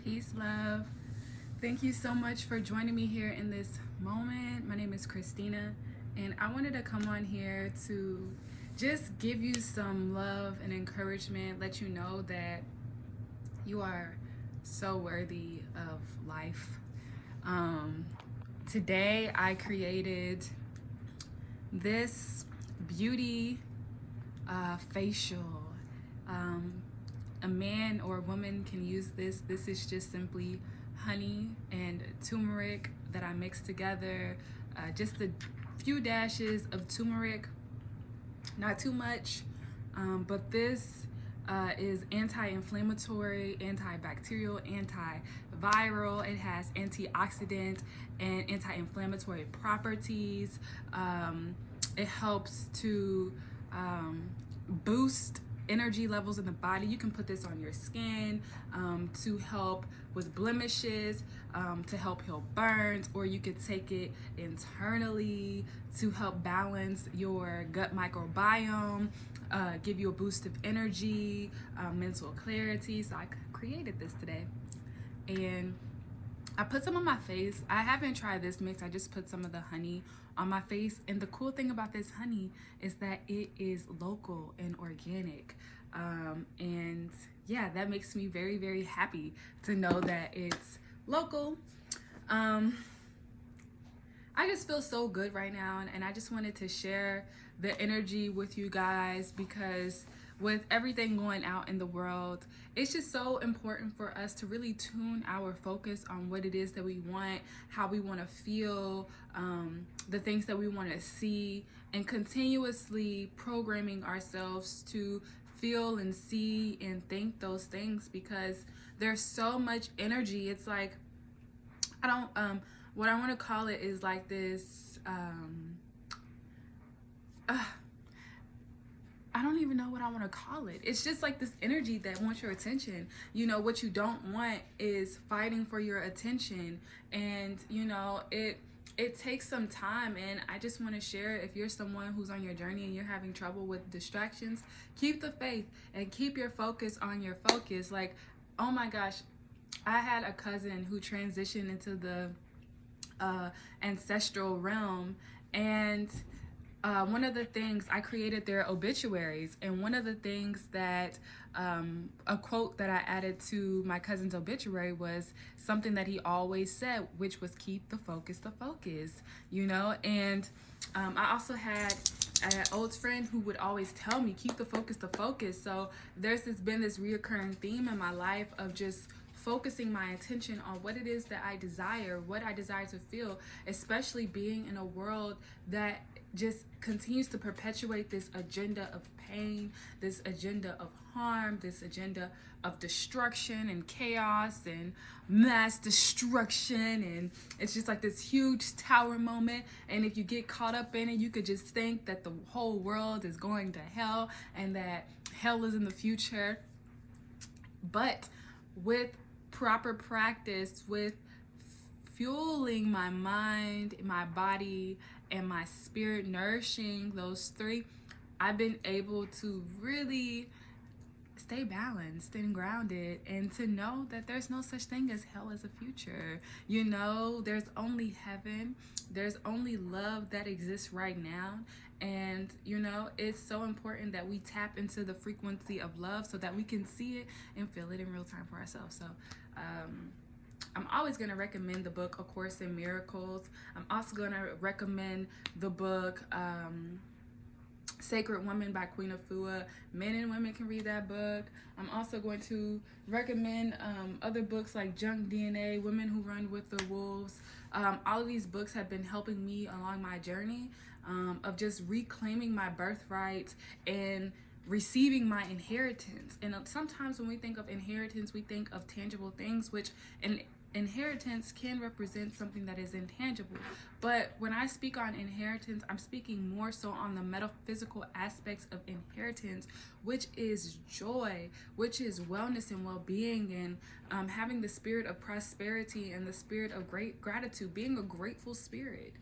Peace, love. Thank you so much for joining me here in this moment. My name is Christina, and I wanted to come on here to just give you some love and encouragement, let you know that you are so worthy of life. Um, Today, I created this beauty facial. Um, a man or a woman can use this. This is just simply honey and turmeric that I mix together. Just a few dashes of turmeric, not too much, but this is anti-inflammatory, antibacterial, antiviral. It has antioxidant and anti-inflammatory properties. It helps to boost energy levels in the body. You can put this on your skin to help with blemishes, to help heal burns, or you could take it internally to help balance your gut microbiome, give you a boost of energy, mental clarity. So I created this today, and I put some on my face. I haven't tried this mix. I just put some of the honey on my face. And the cool thing about this honey is that it is local and organic. And yeah, that makes me very, very happy to know that it's local. I just feel so good right now, and I just wanted to share the energy with you guys because with everything going out in the world, it's just so important for us to really tune our focus on what it is that we want, how we want to feel, the things that we want to see, and continuously programming ourselves to feel and see and think those things, because there's so much energy. It's like, what I want to call it is like this, I don't even know what I want to call it. It's just like this energy that wants your attention. You know, what you don't want is fighting for your attention. And, you know, it takes some time, and I just want to share, if you're someone who's on your journey and you're having trouble with distractions, keep the faith and keep your focus on your focus. Like, oh my gosh, I had a cousin who transitioned into the ancestral realm, and one of the things, I created their obituaries, and one of the things that a quote that I added to my cousin's obituary was something that he always said, which was keep the focus, you know. And I also had an old friend who would always tell me keep the focus. So been this reoccurring theme in my life of just focusing my attention on what it is that I desire, what I desire to feel, especially being in a world that just continues to perpetuate this agenda of pain, this agenda of harm, this agenda of destruction and chaos and mass destruction. And it's just like this huge tower moment, and if you get caught up in it, you could just think that the whole world is going to hell and that hell is in the future. But with proper practice, with fueling my mind, my body, and my spirit, nourishing those three, I've been able to really stay balanced and grounded, and to know that there's no such thing as hell as a future. You know, there's only heaven, there's only love that exists right now. And you know, it's so important that we tap into the frequency of love so that we can see it and feel it in real time for ourselves. So I'm always going to recommend the book A Course in Miracles. I'm also going to recommend the book Sacred Woman by Queen Afua. Men and women can read that book. I'm also going to recommend other books like Junk DNA, Women Who Run with the Wolves. All of these books have been helping me along my journey of just reclaiming my birthright and receiving my inheritance. And sometimes when we think of inheritance, we think of tangible things, which an inheritance can represent something that is intangible. But when I speak on inheritance, I'm speaking more so on the metaphysical aspects of inheritance, which is joy, which is wellness and well-being, and having the spirit of prosperity and the spirit of great gratitude, being a grateful spirit.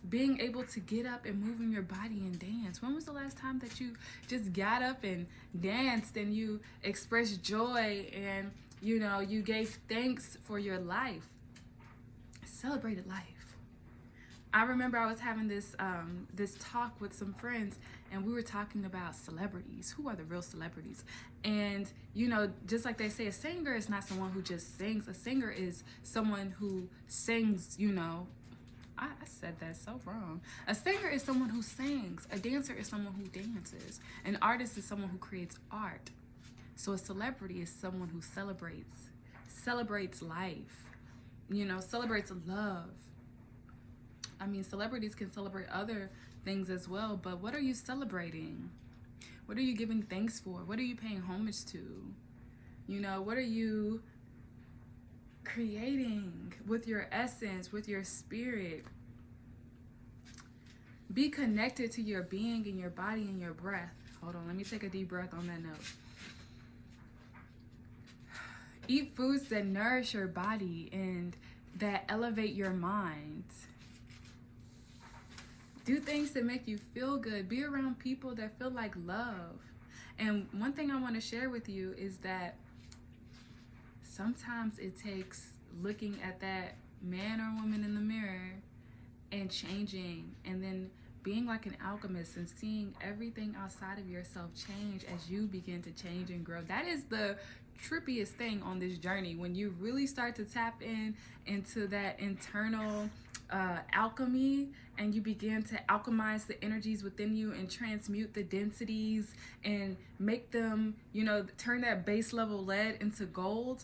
being able to get up and move in your body and dance. When was the last time that you just got up and danced and you expressed joy and, you know, you gave thanks for your life, celebrated life? I remember I was having this talk with some friends, and we were talking about celebrities. Who are the real celebrities? And, you know, just like they say, a singer is not someone who just sings. A singer is someone who sings, you know. I said that so wrong. A singer is someone who sings. A dancer is someone who dances. An artist is someone who creates art. So a celebrity is someone who celebrates life, you know, celebrates love. I mean, celebrities can celebrate other things as well, but what are you celebrating? What are you giving thanks for? What are you paying homage to? You know, what are you creating with your essence, with your spirit? Be connected to your being and your body and your breath. Hold on, let me take a deep breath on that note. Eat foods that nourish your body and that elevate your mind. Do things that make you feel good. Be around people that feel like love. And one thing I want to share with you is that sometimes it takes looking at that man or woman in the mirror and changing, and then being like an alchemist and seeing everything outside of yourself change as you begin to change and grow. That is the trippiest thing on this journey, when you really start to tap into that internal alchemy, and you begin to alchemize the energies within you and transmute the densities and make them, you know, turn that base level lead into gold.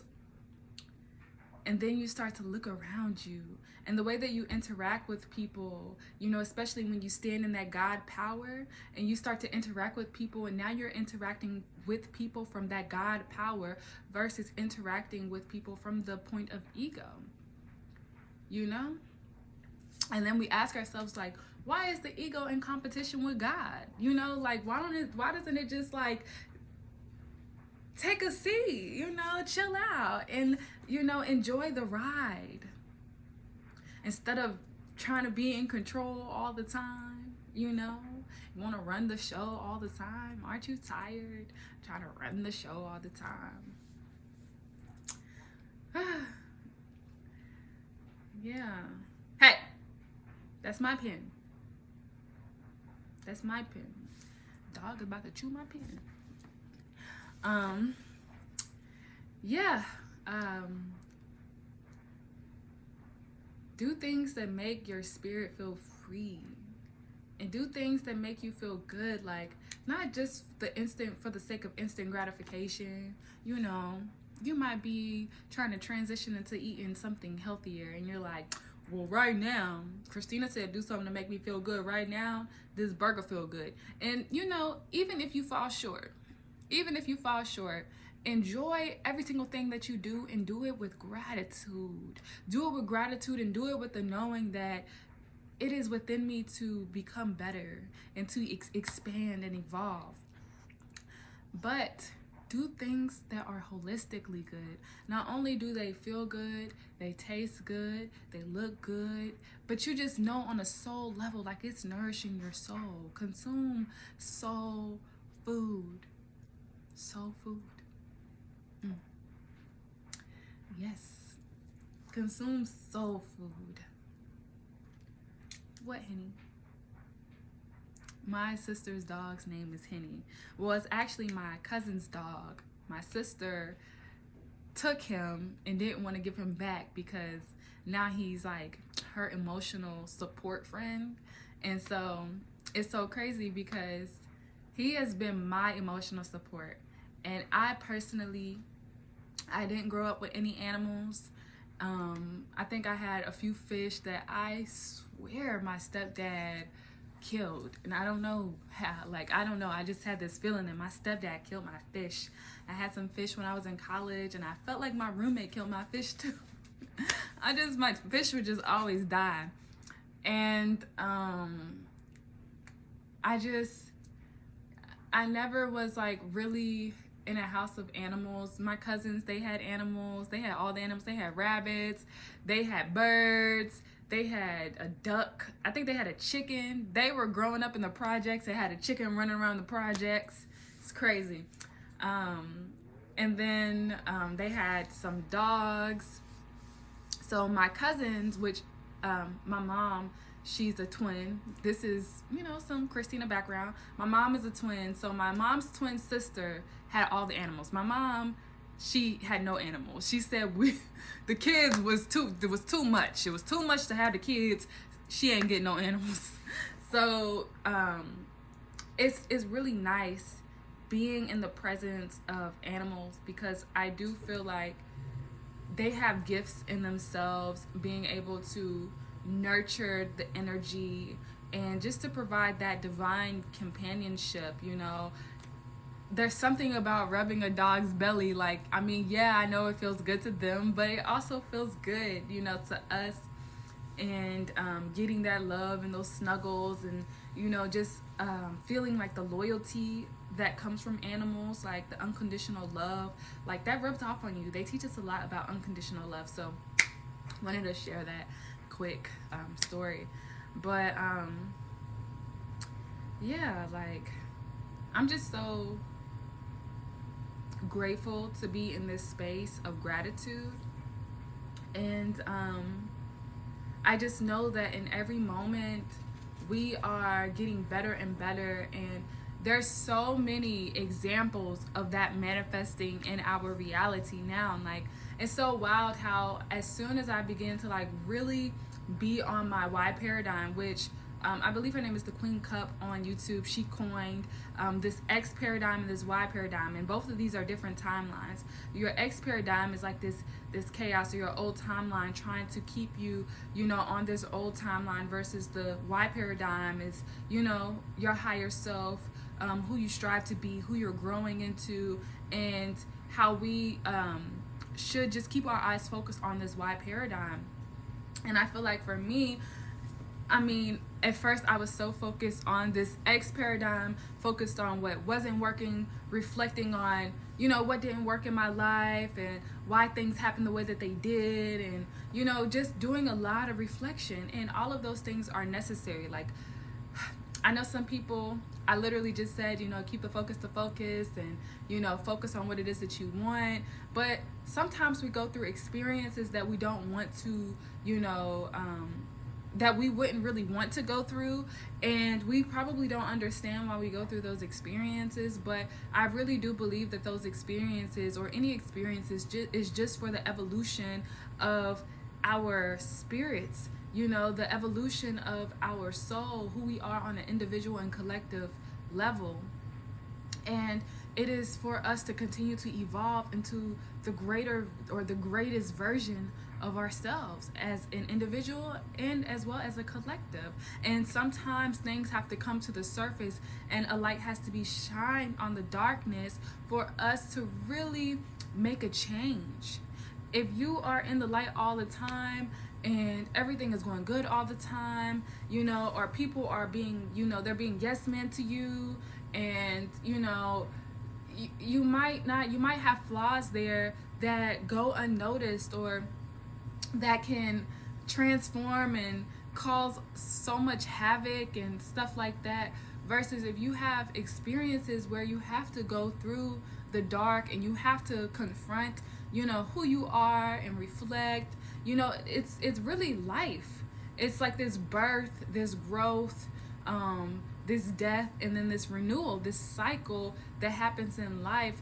And then you start to look around you, and the way that you interact with people, you know, especially when you stand in that God power and you start to interact with people, and now you're interacting with people from that God power versus interacting with people from the point of ego, you know? And then we ask ourselves, like, why is the ego in competition with God? You know, like, why doesn't it just, like, take a seat, you know, chill out and, you know, enjoy the ride instead of trying to be in control all the time, you know? You want to run the show all the time? Aren't you tired trying to run the show all the time? Yeah. Hey, that's my pen. That's my pen. Dog is about to chew my pen. Do things that make your spirit feel free, and do things that make you feel good, like not just for the sake of instant gratification. You know, you might be trying to transition into eating something healthier, and you're like, well, right now, Christina said do something to make me feel good. Right now, this burger feel good. And, you know, even if you fall short, enjoy every single thing that you do, and do it with gratitude. Do it with gratitude, and do it with the knowing that it is within me to become better and to expand and evolve. But do things that are holistically good. Not only do they feel good, they taste good, they look good, but you just know on a soul level, like it's nourishing your soul. Consume soul food. Soul food. Yes. Consume soul food. What, Henny? My sister's dog's name is Henny. Well, it's actually my cousin's dog. My sister took him and didn't want to give him back because now he's like her emotional support friend. And so it's so crazy because he has been my emotional support. And I didn't grow up with any animals. I think I had a few fish that I swear my stepdad killed, and I don't know how. I just had this feeling that my stepdad killed my fish. I had some fish when I was in college, and I felt like my roommate killed my fish too. My fish would just always die. And I never was like really in a house of animals. My cousins, they had animals. They had all the animals. They had rabbits. They had birds. they had a duck. I think they had a chicken. They were growing up in the projects. They had a chicken running around the projects. It's crazy. And then they had some dogs. So my cousins, which my mom, she's a twin. This is, some Christina background. My mom is a twin. So my mom's twin sister had all the animals. My mom, she had no animals. She said the kids was too much. It was too much to have the kids. She ain't getting no animals. So it's really nice being in the presence of animals, because I do feel like they have gifts in themselves, being able to nurture the energy and just to provide that divine companionship. There's something about rubbing a dog's belly. I know it feels good to them, but it also feels good, to us. And getting that love and those snuggles, and just feeling like the loyalty that comes from animals, like the unconditional love, like that rubs off on you. They teach us a lot about unconditional love. So wanted to share that quick story. But I'm just so grateful to be in this space of gratitude. And I just know that in every moment we are getting better and better, and there's so many examples of that manifesting in our reality now. And it's so wild how as soon as I begin to really be on my Y paradigm, which I believe her name is the Queen Cup on YouTube. She coined this X paradigm and this Y paradigm, and both of these are different timelines. Your X paradigm is like this chaos, or your old timeline trying to keep you, on this old timeline, versus the Y paradigm is, your higher self, who you strive to be, who you're growing into, and how we should just keep our eyes focused on this Y paradigm. And I feel like for me, at first I was so focused on this X paradigm, focused on what wasn't working, reflecting on, what didn't work in my life and why things happened the way that they did, and, just doing a lot of reflection. And all of those things are necessary. I know some people, I literally just said, keep the focus to focus, and, focus on what it is that you want. But sometimes we go through experiences that we don't want to, that we wouldn't really want to go through, and we probably don't understand why we go through those experiences. But I really do believe that those experiences, or any experiences, is just for the evolution of our spirits, the evolution of our soul, who we are on an individual and collective level. And it is for us to continue to evolve into the greater, or the greatest version of ourselves as an individual and as well as a collective. And sometimes things have to come to the surface, and a light has to be shined on the darkness for us to really make a change. If you are in the light all the time and everything is going good all the time, or people are being, they're being yes men to you, and you might have flaws there that go unnoticed, or that can transform and cause so much havoc and stuff like that. Versus if you have experiences where you have to go through the dark and you have to confront, who you are, and reflect, it's really life. It's like this birth, this growth, this death, and then this renewal, this cycle that happens in life,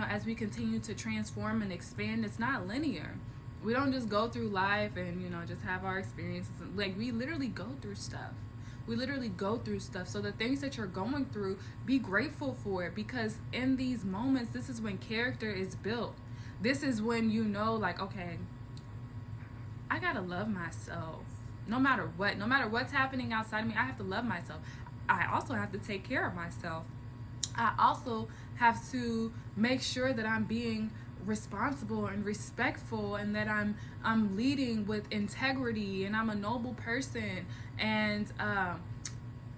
as we continue to transform and expand. It's not linear. We don't just go through life and, just have our experiences. We literally go through stuff. So the things that you're going through, be grateful for it, because in these moments, this is when character is built. This is when okay, I gotta love myself. No matter what's happening outside of me, I have to love myself. I also have to take care of myself. I also have to make sure that I'm being responsible and respectful, and that I'm leading with integrity, and I'm a noble person, and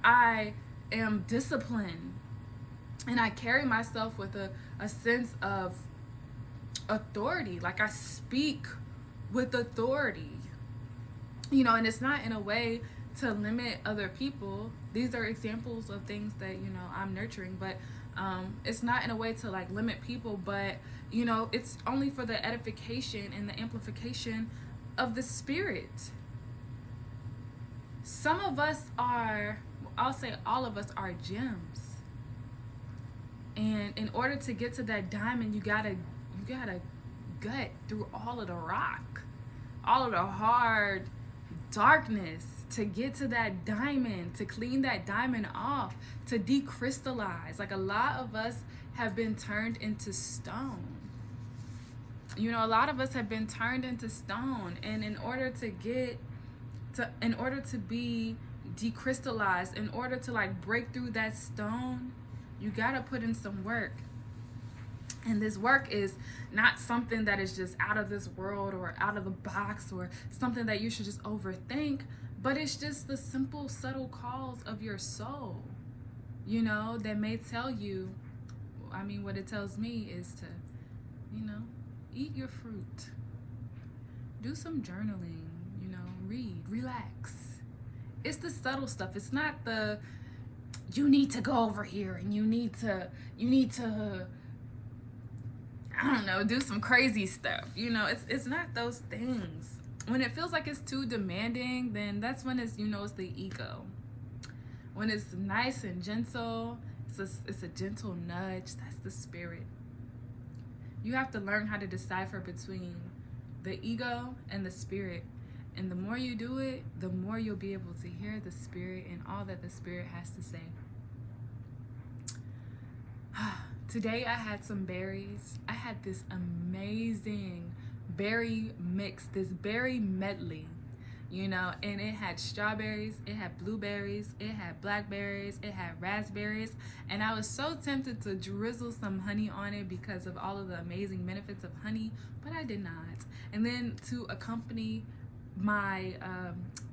I am disciplined, and I carry myself with a sense of authority. I speak with authority. And it's not in a way to limit other people. These are examples of things that, I'm nurturing, but it's not in a way to like limit people, but, it's only for the edification and the amplification of the spirit. Some of us are, I'll say all of us are gems. And in order to get to that diamond, you gotta gut through all of the rock, all of the hard darkness to get to that diamond, to clean that diamond off, to decrystallize. Like a lot of us have been turned into stone. A lot of us have been turned into stone, and in order to be decrystallized, in order to like break through that stone, you gotta put in some work. And this work is not something that is just out of this world or out of the box or something that you should just overthink, but it's just the simple, subtle calls of your soul, that may tell you, what it tells me is to, eat your fruit, do some journaling, read, relax. It's the subtle stuff. It's not the, you need to go over here and you need to I don't know, do some crazy stuff. It's not those things. When it feels like it's too demanding, then that's when it's, it's the ego. When it's nice and gentle, it's a gentle nudge, that's the spirit. You have to learn how to decipher between the ego and the spirit. And the more you do it, the more you'll be able to hear the spirit and all that the spirit has to say. Today I had some berries. I had this amazing berry mix, this berry medley, and it had strawberries, it had blueberries, it had blackberries, it had raspberries, and I was so tempted to drizzle some honey on it because of all of the amazing benefits of honey, but I did not. And then to accompany my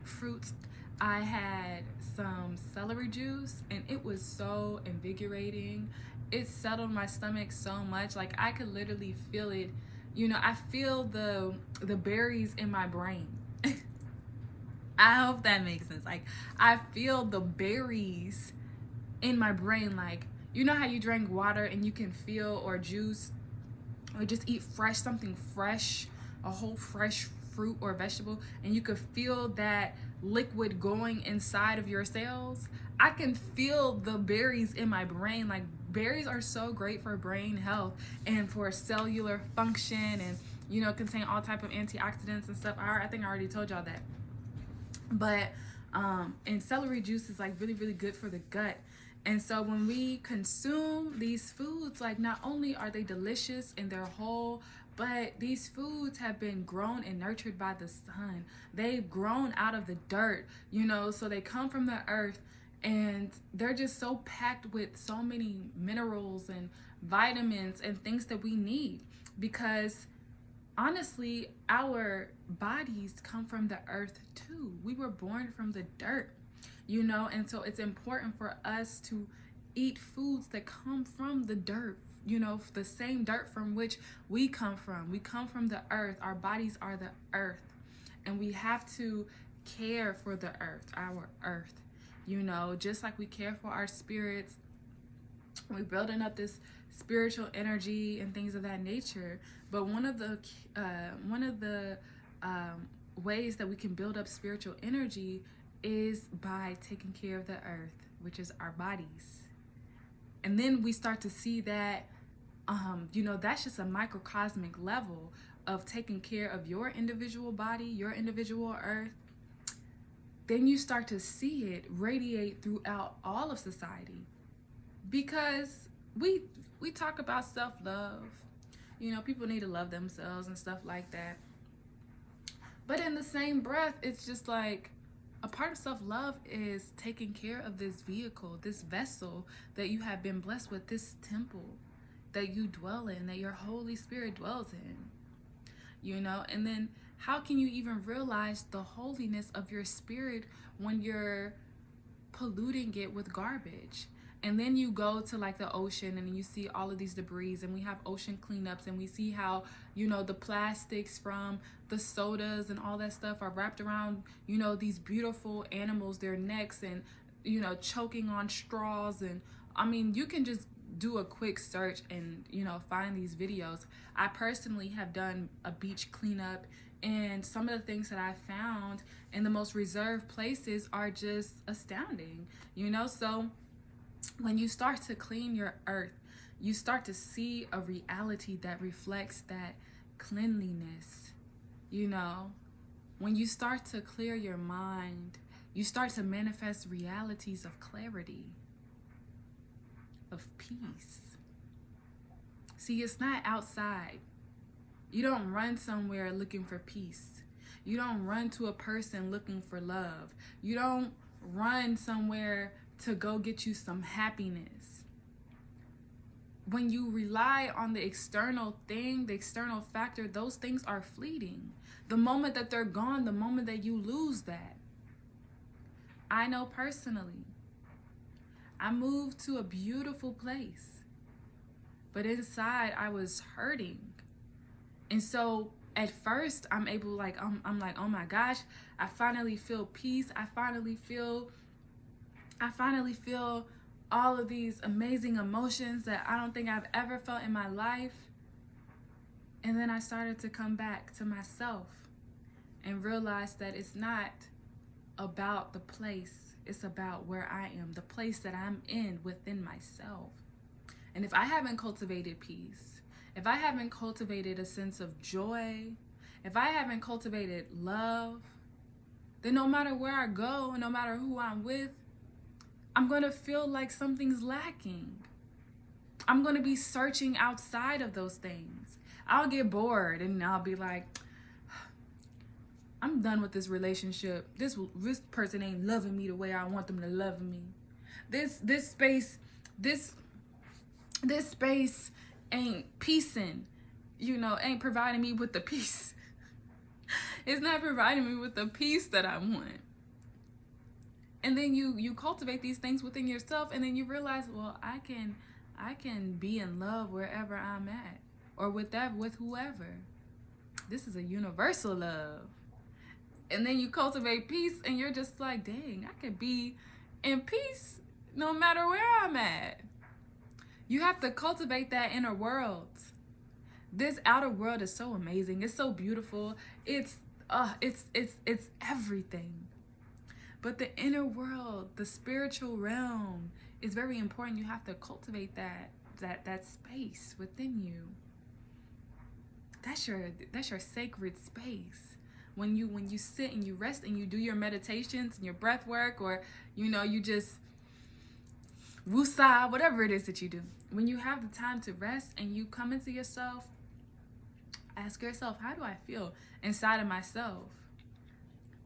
fruits, I had some celery juice, and it was so invigorating. It settled my stomach so much. Like I could literally feel it. I feel the berries in my brain. I hope that makes sense. Like I feel the berries in my brain. Like, how you drink water and you can feel, or juice, or just eat something fresh, a whole fresh fruit or vegetable, and you could feel that liquid going inside of your cells. I can feel the berries in my brain. Like berries are so great for brain health and for cellular function, and contain all type of antioxidants and stuff. I think I already told y'all that. But and celery juice is like really, really good for the gut. And so when we consume these foods, like not only are they delicious in their whole, but these foods have been grown and nurtured by the sun. They've grown out of the dirt, so they come from the earth, and they're just so packed with so many minerals and vitamins and things that we need, because honestly, our bodies come from the earth too. We were born from the dirt, and so it's important for us to eat foods that come from the dirt, the same dirt from which we come from. We come from the earth. Our bodies are the earth, and we have to care for the earth, our earth, just like we care for our spirits. We're building up this spiritual energy and things of that nature. But one of the ways that we can build up spiritual energy is by taking care of the earth, which is our bodies. And then we start to see that, that's just a microcosmic level of taking care of your individual body, your individual earth. Then you start to see it radiate throughout all of society, because we talk about self-love. People need to love themselves and stuff like that. But in the same breath, it's just like a part of self-love is taking care of this vehicle, this vessel that you have been blessed with, this temple that you dwell in, that your Holy Spirit dwells in. And then how can you even realize the holiness of your spirit when you're polluting it with garbage? And then you go to like the ocean and you see all of these debris, and we have ocean cleanups, and we see how, you know, the plastics from the sodas and all that stuff are wrapped around, you know, these beautiful animals, their necks, and, you know, choking on straws. And I mean, you can just do a quick search and, you know, find these videos. I personally have done a beach cleanup, and some of the things that I found in the most reserved places are just astounding, you know. So when you start to clean your earth, you start to see a reality that reflects that cleanliness, you know. When you start to clear your mind, you start to manifest realities of clarity, of peace. See, it's not outside. You don't run somewhere looking for peace. You don't run to a person looking for love. You don't run somewhere to go get you some happiness. When you rely on the external thing, the external factor, those things are fleeting. The moment that they're gone, the moment that you lose that. I know personally, I moved to a beautiful place, but inside I was hurting. And so at first I'm able, like, I'm like, oh my gosh, I finally feel peace. I finally feel all of these amazing emotions that I don't think I've ever felt in my life. And then I started to come back to myself and realize that it's not about the place. It's about where I am, the place that I'm in within myself. And if I haven't cultivated peace, if I haven't cultivated a sense of joy, if I haven't cultivated love, then no matter where I go, no matter who I'm with, I'm going to feel like something's lacking. I'm going to be searching outside of those things. I'll get bored and I'll be like, I'm done with this relationship. This person ain't loving me the way I want them to love me. This space ain't peacing, you know, ain't providing me with the peace. It's not providing me with the peace that I want. And then you cultivate these things within yourself, and then you realize, well, I can be in love wherever I'm at, or with whoever. This is a universal love. And then you cultivate peace, and you're just like, dang, I could be in peace no matter where I'm at. You have to cultivate that inner world. This outer world is so amazing. It's so beautiful. It's everything. But the inner world, the spiritual realm, is very important. You have to cultivate that space within you. That's your sacred space. When you sit and you rest and you do your meditations and your breath work, or, you know, you just woosah, whatever it is that you do. When you have the time to rest and you come into yourself, ask yourself, how do I feel inside of myself?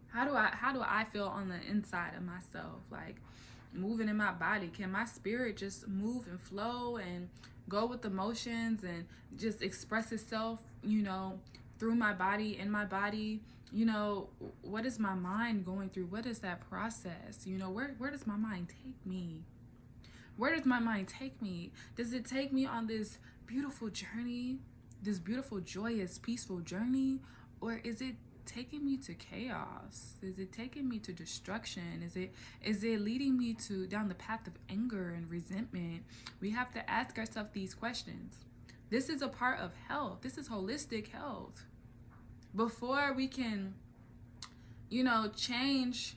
How do I feel on the inside of myself? Like, moving in my body, can my spirit just move and flow and go with emotions and just express itself, you know, through my body, in my body? You know, what is my mind going through? What is that process? You know, where does my mind take me? Where does my mind take me? Does it take me on this beautiful journey, this beautiful, joyous, peaceful journey? Or is it taking me to chaos? Is it taking me to destruction? Is it leading me down the path of anger and resentment? We have to ask ourselves these questions. This is a part of health. This is holistic health. Before we can, you know, change,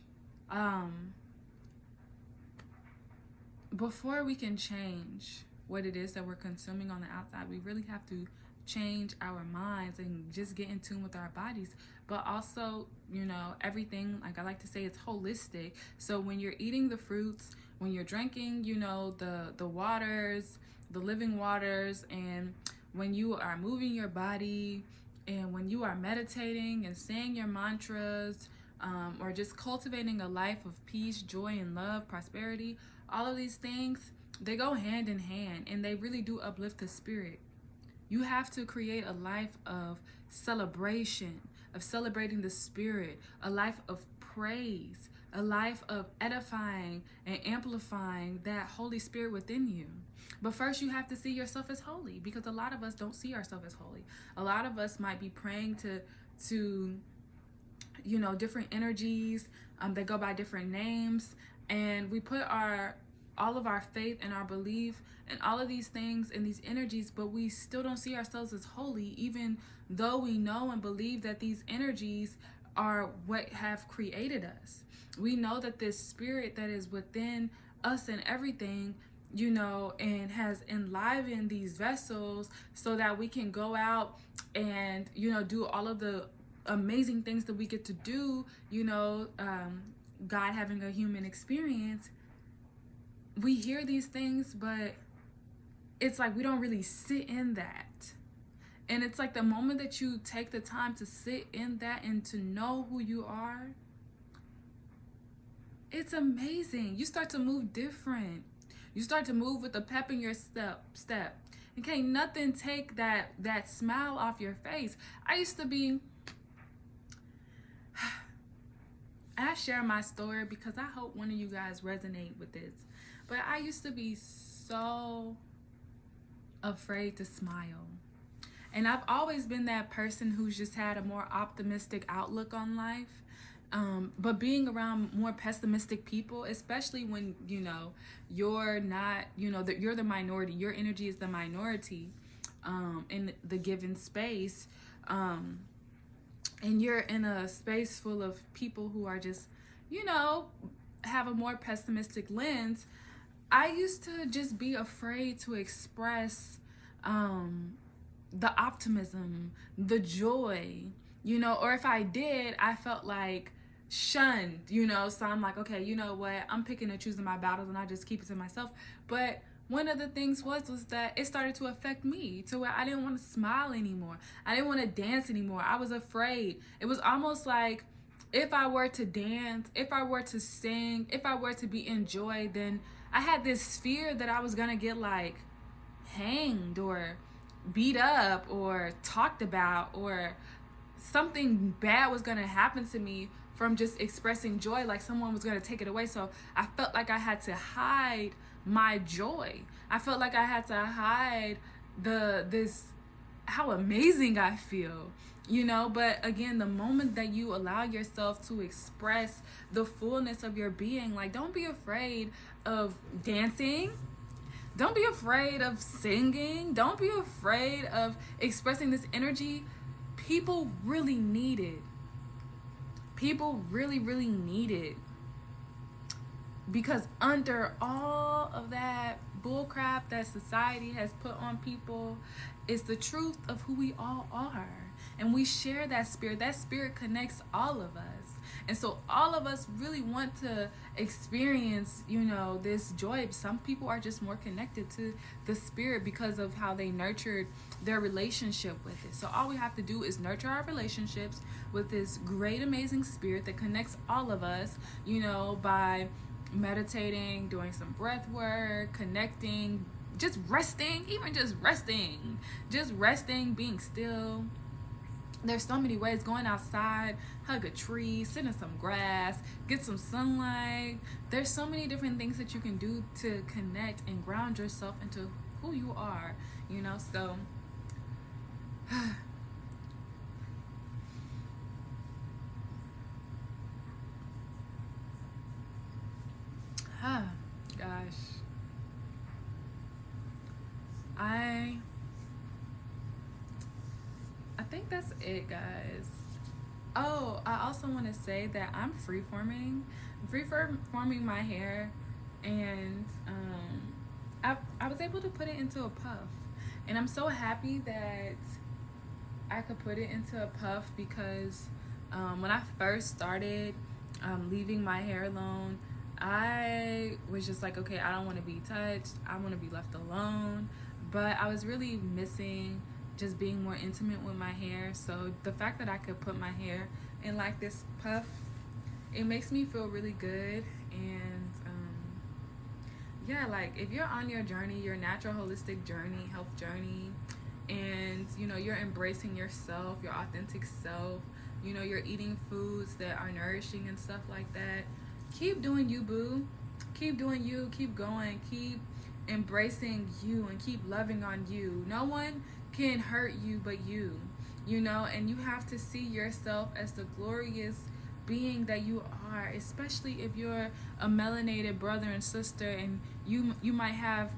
before we can change what it is that we're consuming on the outside, we really have to change our minds and just get in tune with our bodies. But also, you know, everything, like I like to say, it's holistic. So when you're eating the fruits, when you're drinking, you know, the waters, the living waters, and when you are moving your body, and when you are meditating and saying your mantras, or just cultivating a life of peace, joy, and love, prosperity, all of these things, they go hand in hand, and they really do uplift the spirit. You have to create a life of celebration, of celebrating the spirit, a life of praise, a life of edifying and amplifying that Holy Spirit within you. But first, you have to see yourself as holy, because a lot of us don't see ourselves as holy. A lot of us might be praying to different energies that go by different names, and we put all of our faith and our belief and all of these things and these energies, but we still don't see ourselves as holy, even though we know and believe that these energies are what have created us. We know that this spirit that is within us and everything, and has enlivened these vessels so that we can go out and, do all of the amazing things that we get to do, God having a human experience. We hear these things, but it's like we don't really sit in that. And it's like the moment that you take the time to sit in that and to know who you are, it's amazing. You start to move different. You start to move with a pep in your step. And can't nothing take that smile off your face. I used to be, I share my story because I hope one of you guys resonate with this. But I used to be so afraid to smile. And I've always been that person who's just had a more optimistic outlook on life. But being around more pessimistic people, especially when, you're not, that you're the minority, your energy is the minority in the given space. And you're in a space full of people who are just, have a more pessimistic lens. I used to just be afraid to express the optimism, the joy, or if I did, I felt like shunned, so I'm like, okay, you know what, I'm picking and choosing my battles and I just keep it to myself. But one of the things was that it started to affect me to where I didn't want to smile anymore. I didn't want to dance anymore. I was afraid. It was almost like if I were to dance, if I were to sing, if I were to be in joy, then I had this fear that I was going to get like hanged or beat up or talked about, or something bad was going to happen to me from just expressing joy, like someone was going to take it away. So I felt like I had to hide my joy. I felt like I had to hide how amazing I feel, but again, the moment that you allow yourself to express the fullness of your being, like, don't be afraid of dancing. Don't be afraid of singing. Don't be afraid of expressing this energy. People really need it. People really, really need it. Because under all of that bullcrap that society has put on people is the truth of who we all are. And we share that spirit. That spirit connects all of us. And so all of us really want to experience, this joy. Some people are just more connected to the spirit because of how they nurtured their relationship with it. So all we have to do is nurture our relationships with this great, amazing spirit that connects all of us, by meditating, doing some breath work, connecting, just resting, being still. There's so many ways. Going outside, hug a tree, sit in some grass, get some sunlight. There's so many different things that you can do to connect and ground yourself into who you are, so gosh, I think that's it, guys. Oh, I also want to say that I'm freeforming my hair, and I was able to put it into a puff, and I'm so happy that I could put it into a puff because when I first started leaving my hair alone, I was just like, okay, I don't want to be touched. I want to be left alone. But I was really missing just being more intimate with my hair. So the fact that I could put my hair in like this puff, it makes me feel really good. And yeah, like if you're on your journey, your natural holistic journey, health journey, and you're embracing yourself, your authentic self, you're eating foods that are nourishing and stuff like that, keep doing you, boo. Keep doing you. Keep going. Keep embracing you and keep loving on you. No one can hurt you but you, you know, and you have to see yourself as the glorious being that you are, especially if you're a melanated brother and sister and you might have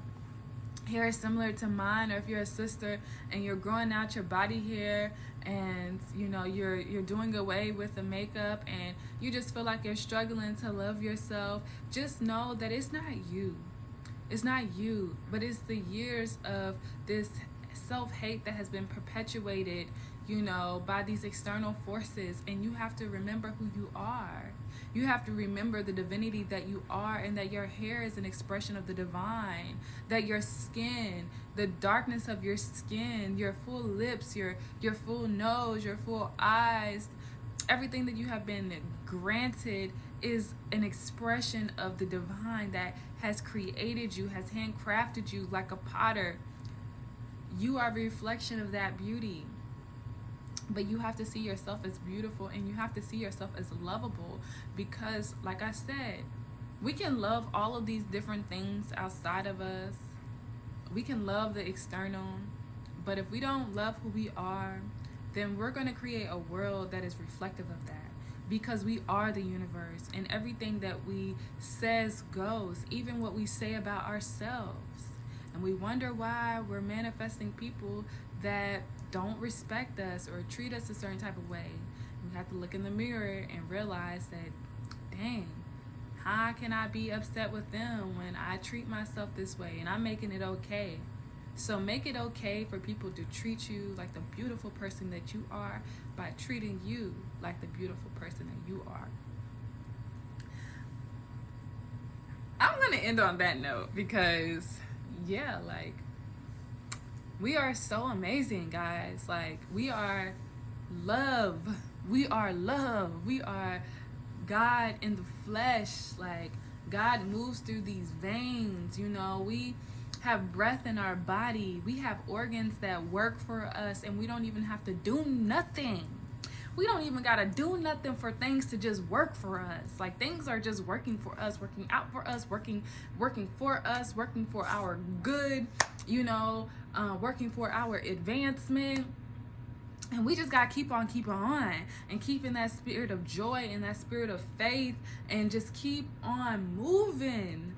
hair similar to mine, or if you're a sister and you're growing out your body hair and you know you're doing away with the makeup and you just feel like you're struggling to love yourself, just know that it's not you. It's not you, but it's the years of this self-hate that has been perpetuated, you know, by these external forces. And you have to remember who you are. You have to remember the divinity that you are, and that your hair is an expression of the divine, that your skin, the darkness of your skin, your full lips, your full nose, your full eyes, everything that you have been granted is an expression of the divine that has created you, has handcrafted you like a potter. You are a reflection of that beauty. But you have to see yourself as beautiful, and you have to see yourself as lovable, because like I said, we can love all of these different things outside of us. We can love the external, but if we don't love who we are, then we're going to create a world that is reflective of that, because we are the universe, and everything that we says goes, even what we say about ourselves. And we wonder why we're manifesting people that don't respect us or treat us a certain type of way. We have to look in the mirror and realize that, dang, how can I be upset with them when I treat myself this way and I'm making it okay? So make it okay for people to treat you like the beautiful person that you are by treating you like the beautiful person that you are. I'm going to end on that note because, yeah, like, we are so amazing, guys. Like, we are love. We are love. We are God in the flesh. Like, God moves through these veins, you know. We have breath in our body. We have organs that work for us, and we don't even have to do nothing. We don't even gotta do nothing for things to just work for us. Like, things are just working for us, working out for us, working for us, working for our good, you know, working for our advancement. And we just gotta keep on and keep in that spirit of joy and that spirit of faith, and just keep on moving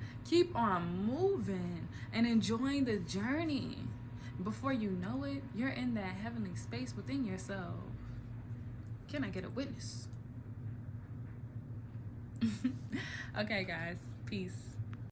and enjoying the journey. Before you know it, you're in that heavenly space within yourself. Can I get a witness? Okay, guys. Peace.